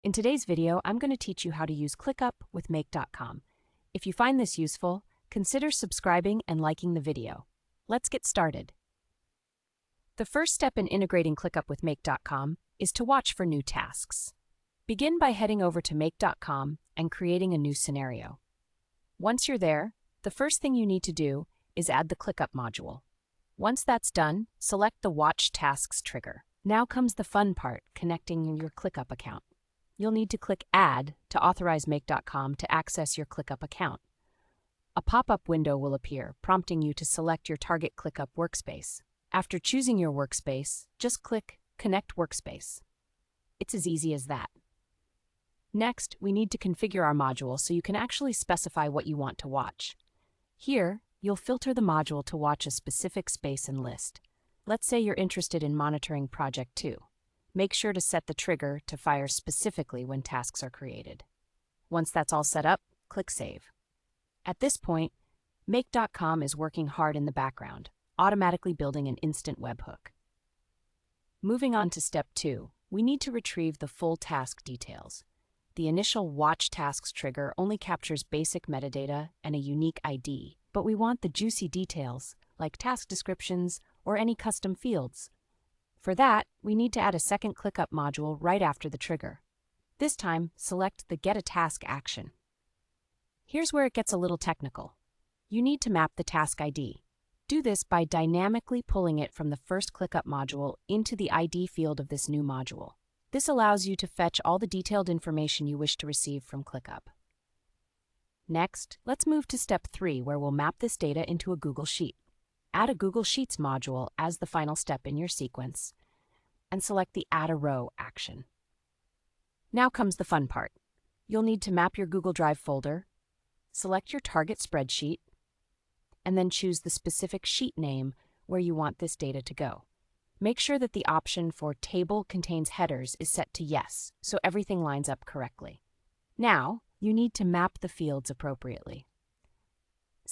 In today's video, I'm going to teach you how to use ClickUp with Make.com. If you find this useful, consider subscribing and liking the video. Let's get started. The first step in integrating ClickUp with Make.com is to watch for new tasks. Begin by heading over to Make.com and creating a new scenario. Once you're there, the first thing you need to do is add the ClickUp module. Once that's done, select the Watch Tasks trigger. Now comes the fun part, connecting your ClickUp account. You'll need to click Add to authorize Make.com to access your ClickUp account. A pop-up window will appear, prompting you to select your target ClickUp workspace. After choosing your workspace, just click Connect Workspace. It's as easy as that. Next, we need to configure our module so you can actually specify what you want to watch. Here, you'll filter the module to watch a specific space and list. Let's say you're interested in monitoring Project 2. Make sure to set the trigger to fire specifically when tasks are created. Once that's all set up, click Save. At this point, Make.com is working hard in the background, automatically building an instant webhook. Moving on to step 2, we need to retrieve the full task details. The initial Watch Tasks trigger only captures basic metadata and a unique ID, but we want the juicy details, like task descriptions or any custom fields. For that, we need to add a second ClickUp module right after the trigger. This time, select the Get a Task action. Here's where it gets a little technical. You need to map the task ID. Do this by dynamically pulling it from the first ClickUp module into the ID field of this new module. This allows you to fetch all the detailed information you wish to receive from ClickUp. Next, let's move to step 3, where we'll map this data into a Google Sheet. Add a Google Sheets module as the final step in your sequence, and select the Add a Row action. Now comes the fun part. You'll need to map your Google Drive folder, select your target spreadsheet, and then choose the specific sheet name where you want this data to go. Make sure that the option for Table Contains Headers is set to Yes, so everything lines up correctly. Now, you need to map the fields appropriately.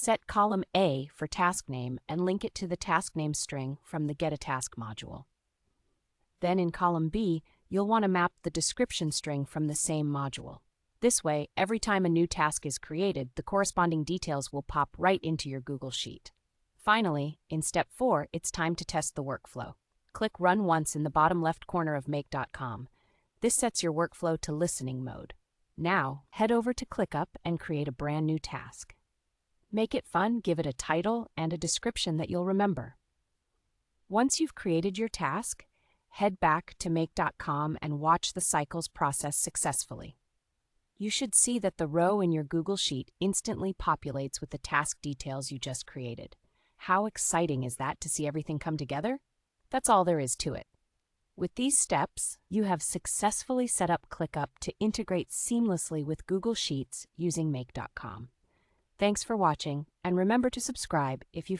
Set column A for task name and link it to the task name string from the Get a Task module. Then in column B, you'll want to map the description string from the same module. This way, every time a new task is created, the corresponding details will pop right into your Google Sheet. Finally, in step 4, it's time to test the workflow. Click Run Once in the bottom left corner of Make.com. This sets your workflow to listening mode. Now, head over to ClickUp and create a brand new task. Make it fun, give it a title and a description that you'll remember. Once you've created your task, head back to Make.com and watch the cycles process successfully. You should see that the row in your Google Sheet instantly populates with the task details you just created. How exciting is that to see everything come together? That's all there is to it. With these steps, you have successfully set up ClickUp to integrate seamlessly with Google Sheets using Make.com. Thanks for watching, and remember to subscribe if you